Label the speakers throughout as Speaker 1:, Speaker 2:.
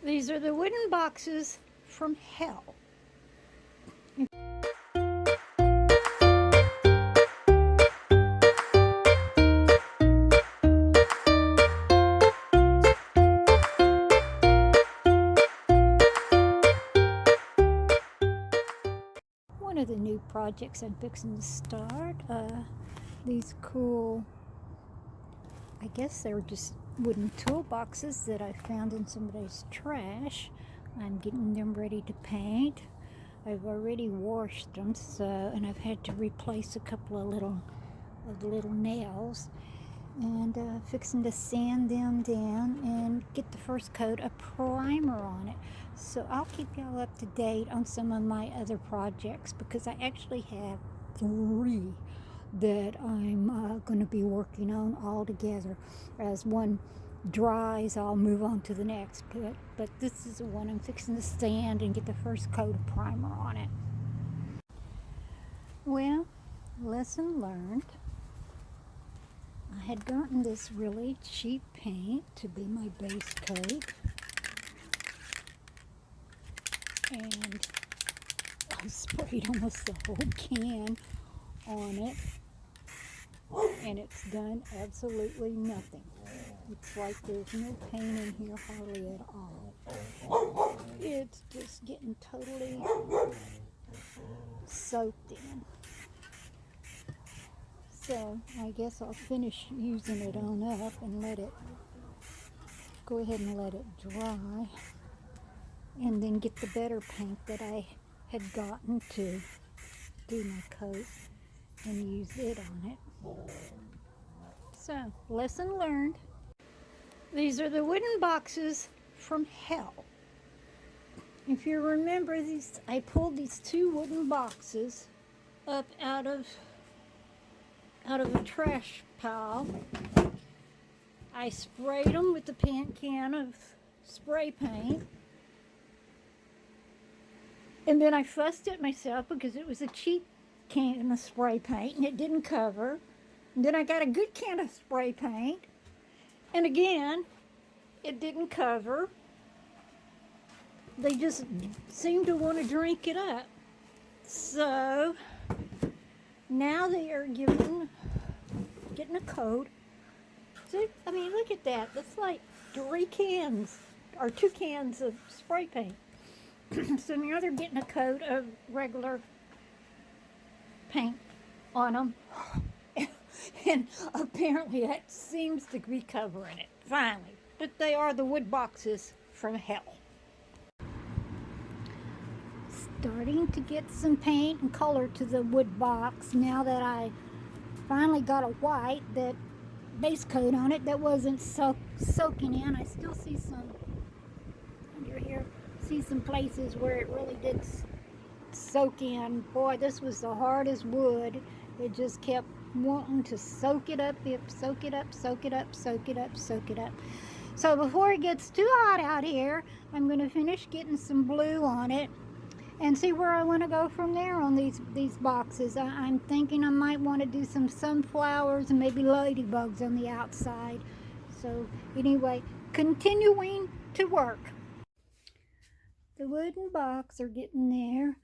Speaker 1: These are the wooden boxes from hell. One of the new projects I'm fixing to start, these cool, I guess they're just wooden toolboxes that I found in somebody's trash. I'm getting them ready to paint. I've already washed them, and I've had to replace a couple of little nails, and fixing to sand them down and get the first coat of primer on it. So I'll keep y'all up to date on some of my other projects, because I actually have 3 that I'm going to be working on all together. As one dries, I'll move on to the next. But this is the one I'm fixing to sand and get the first coat of primer on it. Well, lesson learned. I had gotten this really cheap paint to be my base coat, and I sprayed almost the whole can on it, and it's done absolutely nothing. It's like there's no paint in here hardly at all. It's just getting totally soaked in. So I guess I'll finish using it on up and go ahead and let it dry, and then get the better paint that I had gotten to do my coat and use it on it. So, lesson learned. These are the wooden boxes from hell. If you remember these, I pulled these 2 wooden boxes up out of a trash pile. I sprayed them with the paint can of spray paint, and then I fussed it myself because it was a cheap can of spray paint and it didn't cover. And then I got a good can of spray paint, and again, it didn't cover. They just seemed to want to drink it up. So now they are getting a coat. See, I mean, look at that. That's like 3 cans or 2 cans of spray paint. So now they're getting a coat of regular paint on them. And apparently that seems to be covering it, finally. But they are the wood boxes from hell. Starting to get some paint and color to the wood box now that I finally got a white that base coat on it that wasn't soaking in. I still see some under here. See some places where it really did soak in. Boy, this was the hardest wood. It just kept wanting to soak it up, soak it up, soak it up, soak it up, soak it up. So before it gets too hot out here, I'm going to finish getting some blue on it and see where I want to go from there on these boxes. I'm thinking I might want to do some sunflowers and maybe ladybugs on the outside. So anyway, continuing to work. The wooden box are getting there.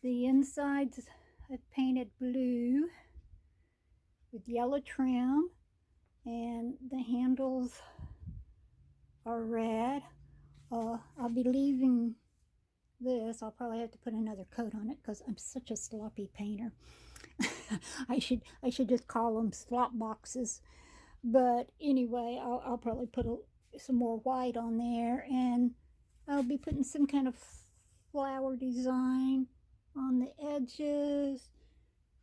Speaker 1: The insides I've painted blue with yellow trim, and the handles are red. I'll be leaving this. I'll probably have to put another coat on it because I'm such a sloppy painter. I should just call them slop boxes. But anyway, I'll probably put some more white on there, and I'll be putting some kind of flower design on the edges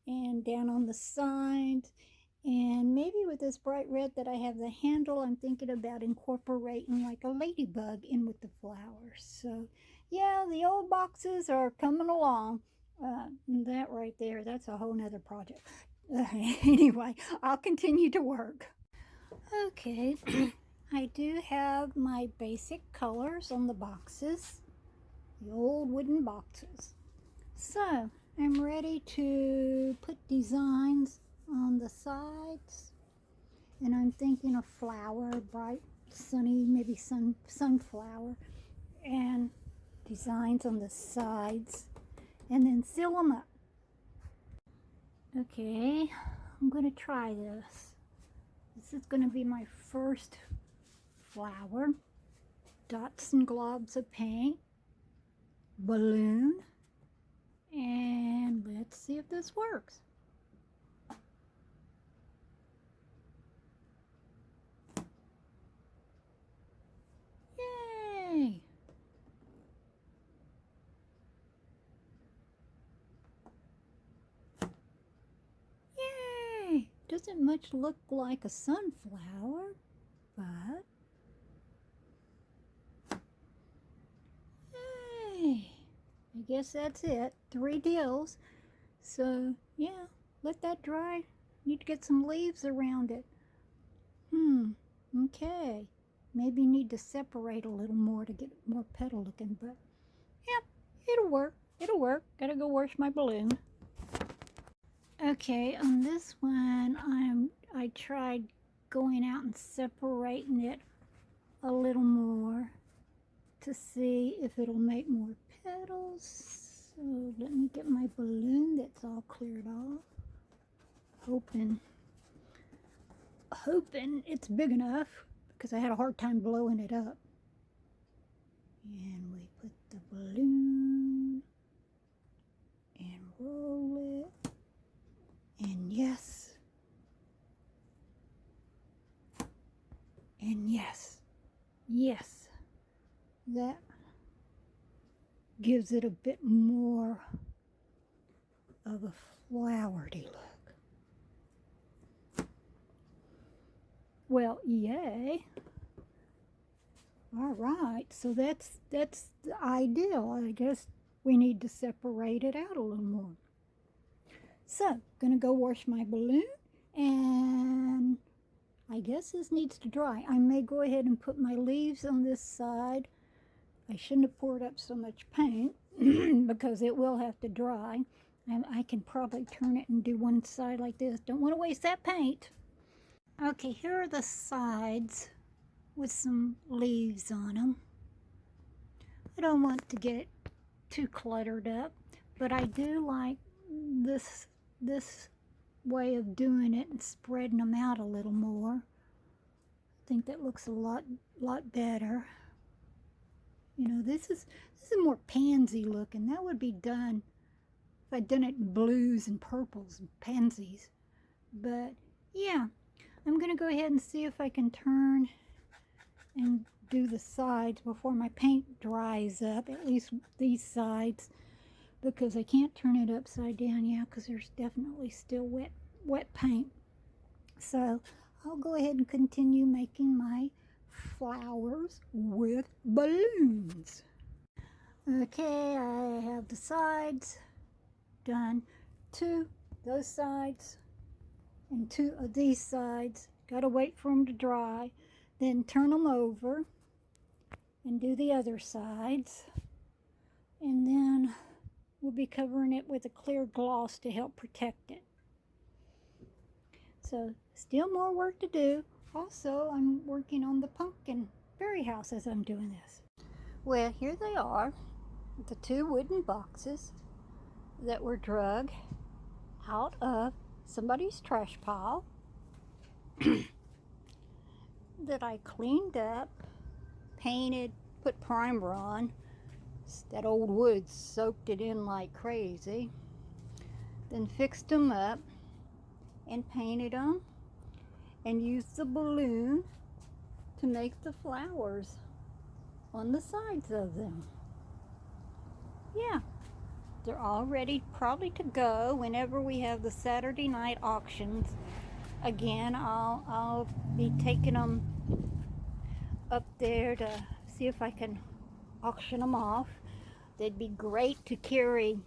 Speaker 1: and down on the sides. And maybe with this bright red that I have the handle, I'm thinking about incorporating like a ladybug in with the flowers. So yeah, the old boxes are coming along. That right there, that's a whole nother project. Anyway, I'll continue to work. Okay, I do have my basic colors on the boxes, the old wooden boxes. So I'm ready to put designs on the sides, and I'm thinking of flower, bright, sunny, maybe sunflower. and designs on the sides, and then seal them up. Okay, I'm going to try this. This is going to be my first flower. Dots and globs of paint, balloon, and let's see if this works. Yay! Yay! Doesn't much look like a sunflower, but yay! I guess that's it. 3 deals. So, yeah, let that dry. Need to get some leaves around it. Okay. Maybe need to separate a little more to get more petal looking, but yep, it'll work. It'll work. Gotta go wash my balloon. Okay, on this one, I tried going out and separating it a little more to see if it'll make more petals. So let me get my balloon that's all cleared off. Hoping it's big enough because I had a hard time blowing it up. And we put the balloon and roll it. And yes. And yes. Yes. That gives it a bit more of a flowery look. Well, yay. All right, so that's the ideal. I guess we need to separate it out a little more. So, gonna go wash my balloon, and I guess this needs to dry. I may go ahead and put my leaves on this side. I shouldn't have poured up so much paint because it will have to dry. And I can probably turn it and do one side like this. Don't want to waste that paint. Okay, here are the sides with some leaves on them. I don't want to get too cluttered up, but I do like this way of doing it and spreading them out a little more. I think that looks a lot better. You know, this is more pansy looking. That would be done if I'd done it in blues and purples and pansies. But yeah, I'm going to go ahead and see if I can turn and do the sides before my paint dries up, at least these sides, because I can't turn it upside down yet because there's definitely still wet paint. So I'll go ahead and continue making my flowers with balloons. Okay, I have the sides done. 2 those sides and 2 of these sides. Gotta wait for them to dry, then turn them over and do the other sides, and then we'll be covering it with a clear gloss to help protect it. So still more work to do. Also, I'm working on the pumpkin berry house as I'm doing this. Well, here they are, the 2 wooden boxes that were drug out of somebody's trash pile that I cleaned up, painted, put primer on. That old wood soaked it in like crazy. Then fixed them up and painted them and used the balloon to make the flowers on the sides of them. Yeah, they're all ready probably to go whenever we have the Saturday night auctions. Again, I'll be taking them up there to see if I can auction them off. They'd be great to carry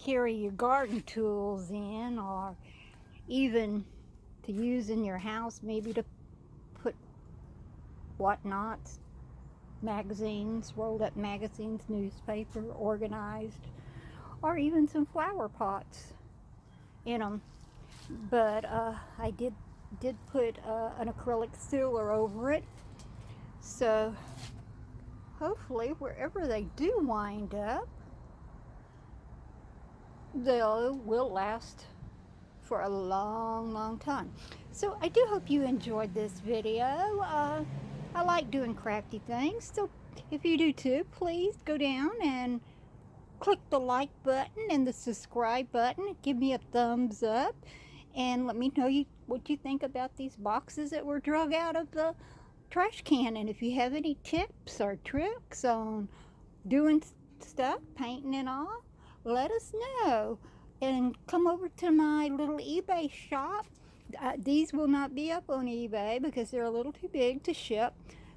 Speaker 1: your garden tools in, or even to use in your house, maybe to put whatnots, magazines, rolled up magazines, newspaper, organized, or even some flower pots in them. But I did put an acrylic sealer over it, so hopefully wherever they do wind up, they will last for a long, long time. So I do hope you enjoyed this video. I like doing crafty things, so if you do too, please go down and click the like button and the subscribe button. Give me a thumbs up and let me know what you think about these boxes that were drug out of the trash can. And if you have any tips or tricks on doing stuff, painting and all, let us know. And come over to my little eBay shop. These will not be up on eBay because they're a little too big to ship,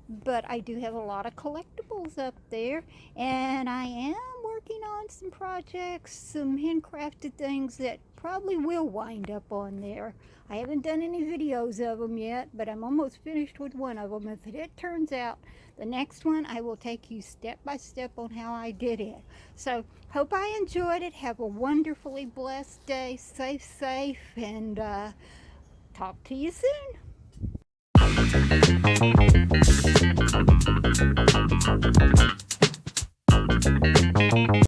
Speaker 1: but I do have a lot of collectibles up there, and I am working on some projects, some handcrafted things that probably will wind up on there. I haven't done any videos of them yet, but I'm almost finished with one of them. If it turns out, the next one I will take you step by step on how I did it. So hope I enjoyed it. Have a wonderfully blessed day. Stay safe, and talk to you soon.